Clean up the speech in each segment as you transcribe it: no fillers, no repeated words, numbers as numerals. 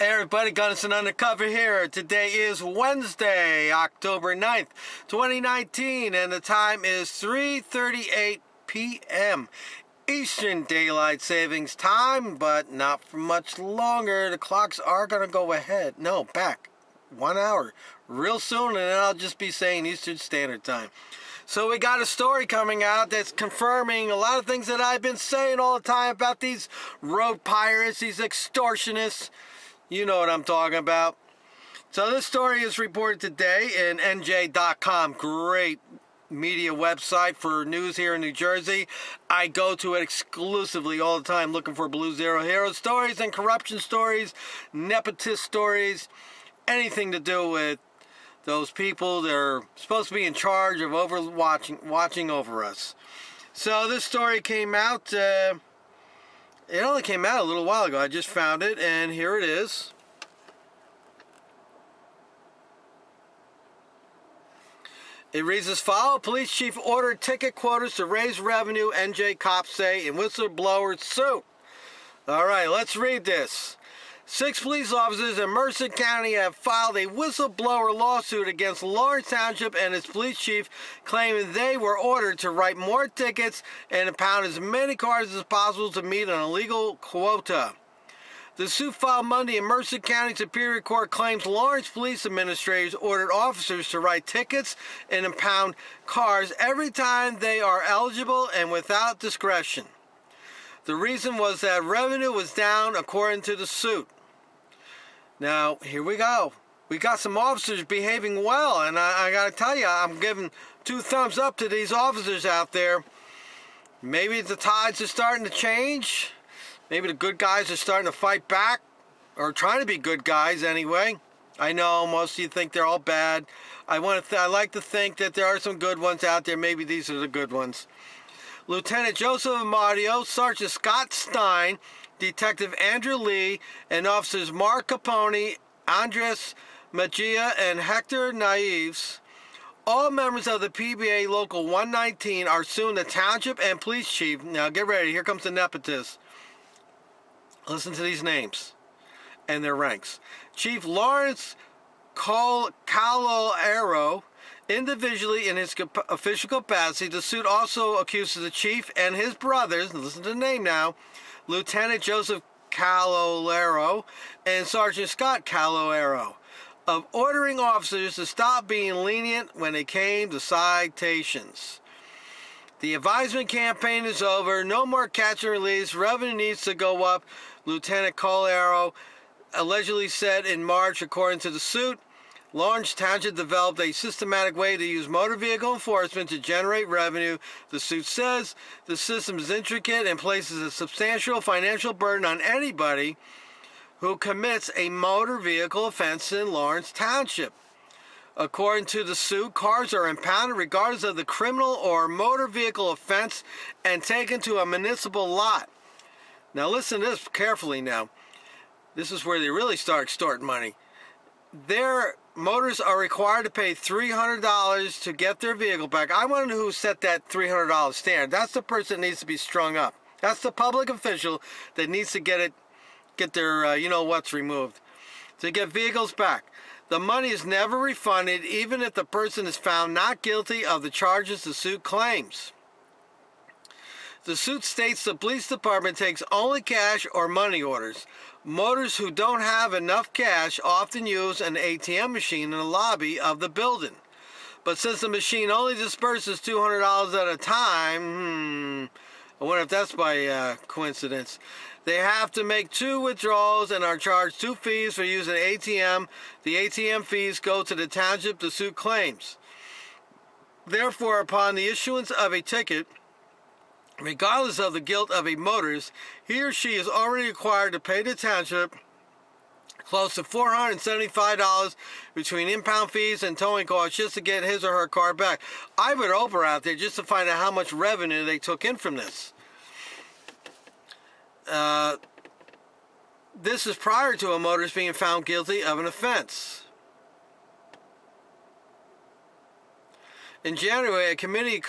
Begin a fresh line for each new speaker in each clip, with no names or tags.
Hey everybody, Gunnison Undercover here. Today is Wednesday, October 9th, 2019, and the time is 3:38 p.m. Eastern Daylight Savings Time, but not for much longer. The clocks are going to go ahead. No, back 1 hour real soon, and then I'll just be saying Eastern Standard Time. So we got a story coming out that's confirming a lot of things that I've been saying all the time about these road pirates, these extortionists. You know what I'm talking about. So this story is reported today in NJ.com. Great media website for news here in New Jersey. I go to it exclusively all the time looking for Blue Zero Hero stories and corruption stories, nepotist stories, anything to do with those people that are supposed to be in charge of watching over us. So this story came out, it only came out a little while ago. I just found it, and here it is. It reads as follows. Police chief ordered ticket quotas to raise revenue, NJ cops say, in whistleblower suit. All right, let's read this. 6 police officers in Mercer County have filed a whistleblower lawsuit against Lawrence Township and its police chief, claiming they were ordered to write more tickets and impound as many cars as possible to meet an illegal quota. The suit filed Monday in Mercer County Superior Court claims Lawrence police administrators ordered officers to write tickets and impound cars every time they are eligible and without discretion. The reason was that revenue was down according to the suit. Now, here we go. We got some officers behaving well, and I got to tell you, I'm giving 2 thumbs up to these officers out there. Maybe the tides are starting to change. Maybe the good guys are starting to fight back, or trying to be good guys anyway. I know most of you think they're all bad. I like to think that there are some good ones out there. Maybe these are the good ones. Lieutenant Joseph Amadio, Sergeant Scott Stein, Detective Andrew Lee, and Officers Mark Capone, Andres Magia, and Hector Naives, all members of the PBA Local 119, are suing the township and police chief. Now get ready, here comes the nepotist. Listen to these names and their ranks. Chief Lawrence Calolero, individually in his official capacity. The suit also accuses the chief and his brothers, listen to the name now, Lieutenant Joseph Calolero and Sergeant Scott Calolero, of ordering officers to stop being lenient when it came to citations. The advisement campaign is over. No more catch and release. Revenue needs to go up, Lieutenant Calolero allegedly said in March, according to the suit. Lawrence Township developed a systematic way to use motor vehicle enforcement to generate revenue. The suit says the system is intricate and places a substantial financial burden on anybody who commits a motor vehicle offense in Lawrence Township. According to the suit, cars are impounded regardless of the criminal or motor vehicle offense and taken to a municipal lot. Now listen to this carefully now. This is where they really start extorting money. Their motors are required to pay $300 to get their vehicle back. I want to know who set that $300 standard. That's the person that needs to be strung up. That's the public official that needs to get their you-know-what's removed to get vehicles back. The money is never refunded, even if the person is found not guilty of the charges the suit claims. The suit states the police department takes only cash or money orders. Motorists who don't have enough cash often use an ATM machine in the lobby of the building. But since the machine only disperses $200 at a time, I wonder if that's by coincidence. They have to make 2 withdrawals and are charged 2 fees for using ATM. The ATM fees go to the township, the suit claims. Therefore, upon the issuance of a ticket, regardless of the guilt of a motorist, he or she is already required to pay the township close to $475 between impound fees and towing costs just to get his or her car back. I would Oprah out there just to find out how much revenue they took in from this. This is prior to a motorist being found guilty of an offense. In January, a committee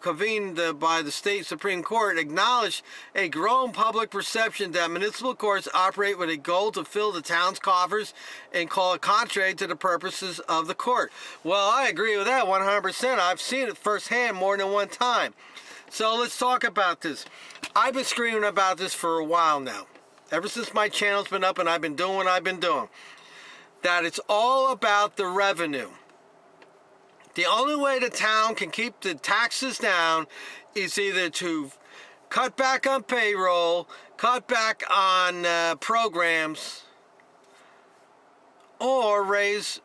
convened by the state Supreme Court acknowledged a growing public perception that municipal courts operate with a goal to fill the town's coffers and call it contrary to the purposes of the court. Well, I agree with that 100%. I've seen it firsthand more than one time. So let's talk about this. I've been screaming about this for a while now. Ever since my channel's been up and I've been doing what I've been doing. That it's all about the revenue. The only way the town can keep the taxes down is either to cut back on payroll, cut back on programs, or raise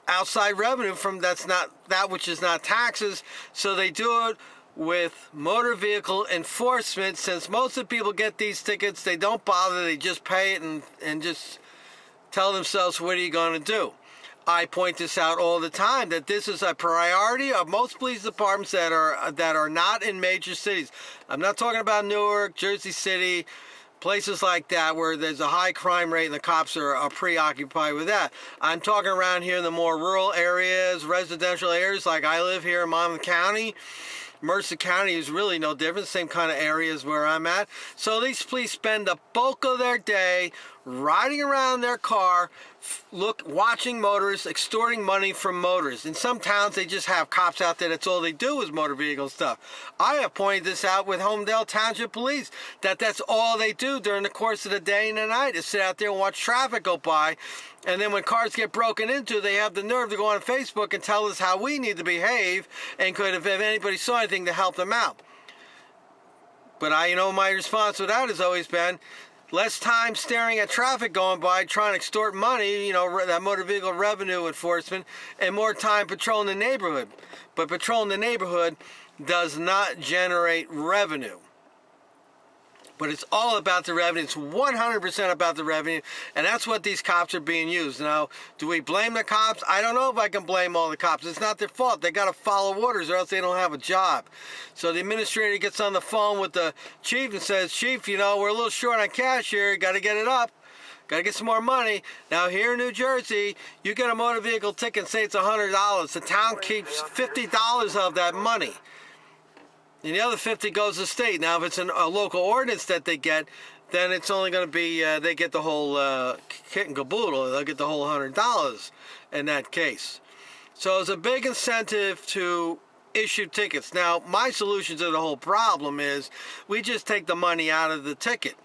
outside revenue from that which is not taxes. So they do it with motor vehicle enforcement. Since most of the people get these tickets, they don't bother, they just pay it and just tell themselves, what are you going to do? I point this out all the time, that this is a priority of most police departments that are not in major cities. I'm not talking about Newark, Jersey City, places like that where there's a high crime rate and the cops are preoccupied with that. I'm talking around here in the more rural areas, residential areas, like I live here in Monmouth County. Mercer County is really no different, same kind of areas where I'm at. So these police spend the bulk of their day riding around their car, watching motorists, extorting money from motorists. In some towns, they just have cops out there. That's all they do is motor vehicle stuff. I have pointed this out with Homedale Township Police, that's all they do during the course of the day and the night, is sit out there and watch traffic go by. And then when cars get broken into, they have the nerve to go on Facebook and tell us how we need to behave and could, if anybody saw anything, to help them out. But my response to that has always been, less time staring at traffic going by, trying to extort money, that motor vehicle revenue enforcement, and more time patrolling the neighborhood. But patrolling the neighborhood does not generate revenue. But it's all about the revenue. It's 100% about the revenue, and that's what these cops are being used. Now, do we blame the cops? I don't know if I can blame all the cops. It's not their fault. They got to follow orders or else they don't have a job. So the administrator gets on the phone with the chief and says, Chief, we're a little short on cash here. Got to get it up. Got to get some more money. Now, here in New Jersey, you get a motor vehicle ticket and say it's $100. The town keeps $50 of that money. And the other 50 goes to the state. Now, if it's a local ordinance that they get, then it's only going to be, they get the whole kit and caboodle. They'll get the whole $100 in that case. So it's a big incentive to issue tickets. Now, my solution to the whole problem is we just take the money out of the ticket.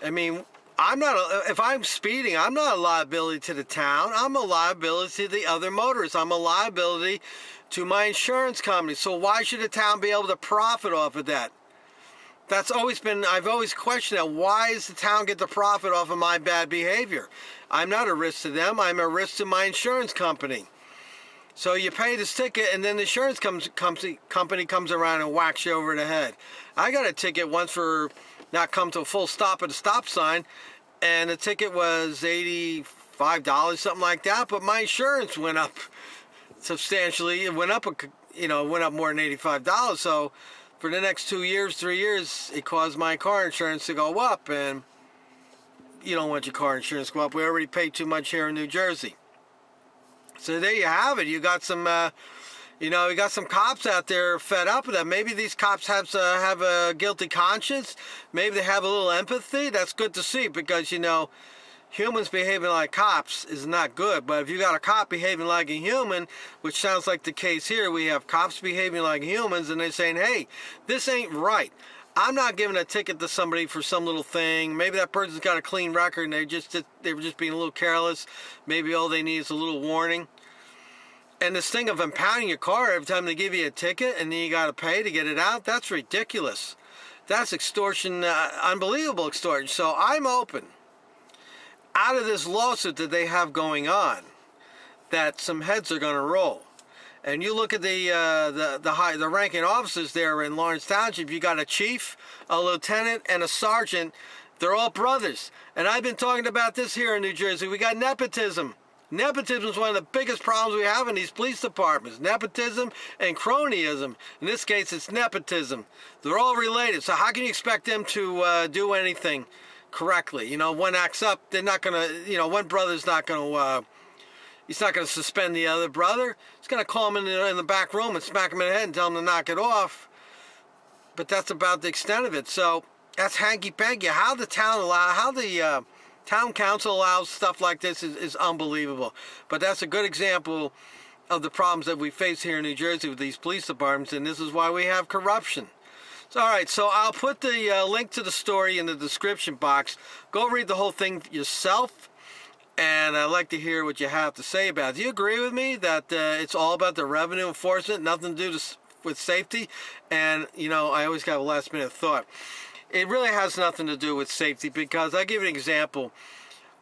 I mean, if I'm speeding, I'm not a liability to the town. I'm a liability to the other motorists. I'm a liability to my insurance company. So why should the town be able to profit off of that? That's always been, I've always questioned that. Why does the town get the profit off of my bad behavior? I'm not a risk to them. I'm a risk to my insurance company. So you pay this ticket and then the insurance company comes around and whacks you over the head. I got a ticket once for not come to a full stop at a stop sign, and the ticket was $85, something like that, but my insurance went up substantially. It went up, went up more than $85. So for the next 2 years, 3 years, it caused my car insurance to go up, and you don't want your car insurance to go up. We already pay too much here in New Jersey. So there you have it. You got some, you got some cops out there fed up with that. Maybe these cops have a guilty conscience. Maybe they have a little empathy. That's good to see, because, humans behaving like cops is not good. But if you got a cop behaving like a human, which sounds like the case here, we have cops behaving like humans, and they're saying, hey, this ain't right. I'm not giving a ticket to somebody for some little thing. Maybe that person's got a clean record and they were just being a little careless. Maybe all they need is a little warning. And this thing of impounding your car every time they give you a ticket and then you got to pay to get it out, that's ridiculous. That's extortion, unbelievable extortion. So I'm open, out of this lawsuit that they have going on, that some heads are going to roll. And you look at the ranking officers there in Lawrence Township. You got a chief, a lieutenant, and a sergeant. They're all brothers. And I've been talking about this here in New Jersey. We got nepotism. Nepotism is one of the biggest problems we have in these police departments. Nepotism and cronyism. In this case, it's nepotism. They're all related. So how can you expect them to do anything correctly? One acts up, they're not going to, one brother's not going to He's not going to suspend the other brother. He's going to call him in the back room and smack him in the head and tell him to knock it off. But that's about the extent of it. So that's hanky-panky. How the town council allows stuff like this is unbelievable. But that's a good example of the problems that we face here in New Jersey with these police departments, and this is why we have corruption. So, all right, so I'll put the link to the story in the description box. Go read the whole thing yourself, and I'd like to hear what you have to say about it. Do you agree with me that it's all about the revenue enforcement, nothing to do with safety? And, you know, I always have a last-minute thought. It really has nothing to do with safety, because I'll give you an example.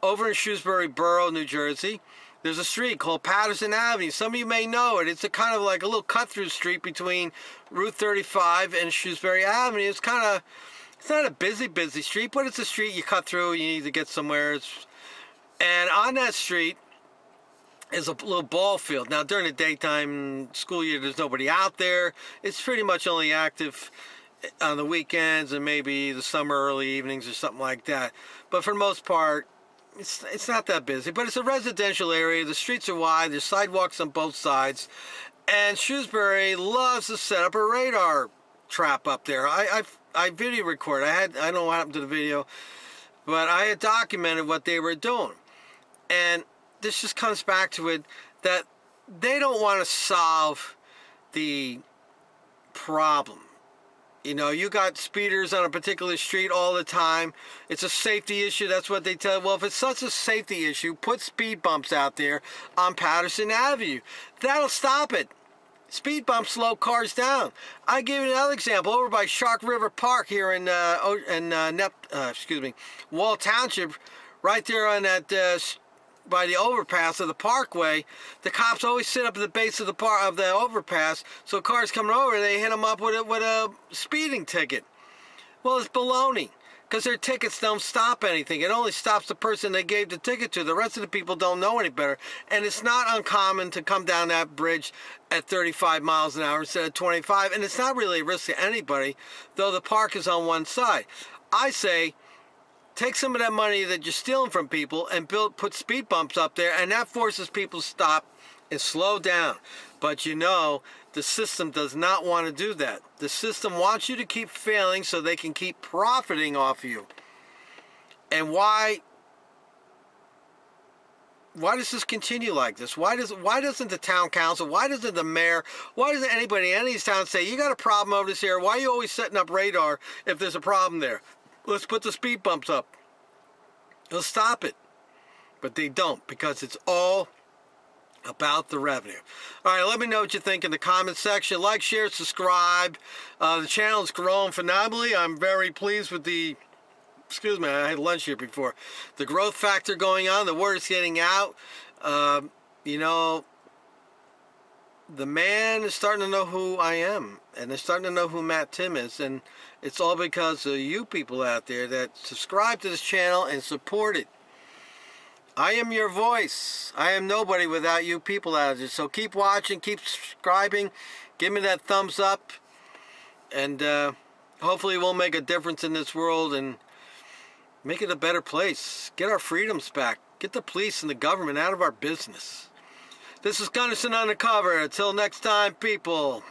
Over in Shrewsbury Borough, New Jersey, there's a street called Patterson Avenue. Some of you may know it. It's a kind of like a little cut-through street between Route 35 and Shrewsbury Avenue. It's not a busy street, but it's a street you cut through. You need to get somewhere. And on that street is a little ball field. Now, during the daytime school year, there's nobody out there. It's pretty much only active on the weekends and maybe the summer early evenings or something like that. But for the most part, it's not that busy. But it's a residential area. The streets are wide. There's sidewalks on both sides. And Shrewsbury loves to set up a radar trap up there. I video recorded. I don't know what happened to the video, but I had documented what they were doing. And this just comes back to it that they don't want to solve the problem. You know, you got speeders on a particular street all the time. It's a safety issue. That's what they tell. Well, if it's such a safety issue, put speed bumps out there on Patterson Avenue. That'll stop it. Speed bumps slow cars down. I give you another example. Over by Shark River Park here in Wall Township, right there on that by the overpass of the Parkway, the cops always sit up at the base of the overpass, so cars coming over, they hit them up with a speeding ticket. Well, it's baloney, because their tickets don't stop anything. It only stops the person they gave the ticket to. The rest of the people don't know any better. And it's not uncommon to come down that bridge at 35 miles an hour instead of 25, and it's not really a risk to anybody, though the park is on one side. I say, take some of that money that you're stealing from people and put speed bumps up there, and that forces people to stop and slow down. But you know, the system does not want to do that. The system wants you to keep failing so they can keep profiting off you. And why does this continue like this? Why doesn't the town council, why doesn't the mayor, why doesn't anybody in any of these towns say, you got a problem over this area, why are you always setting up radar if there's a problem there? Let's put the speed bumps up. They'll stop it. But they don't, because it's all about the revenue. All right, let me know what you think in the comment section. Like, share, subscribe. The channel is growing phenomenally. I'm very pleased with the, excuse me, I had lunch here before. The growth factor going on. The word is getting out. You know, the man is starting to know who I am, and they're starting to know who Matt Tim is, and it's all because of you people out there that subscribe to this channel and support it. I am your voice. I am nobody without you people out there. So keep watching, keep subscribing, give me that thumbs up, and hopefully we'll make a difference in this world and make it a better place. Get our freedoms back. Get the police and the government out of our business. This is Gunderson Undercover. Until next time, people.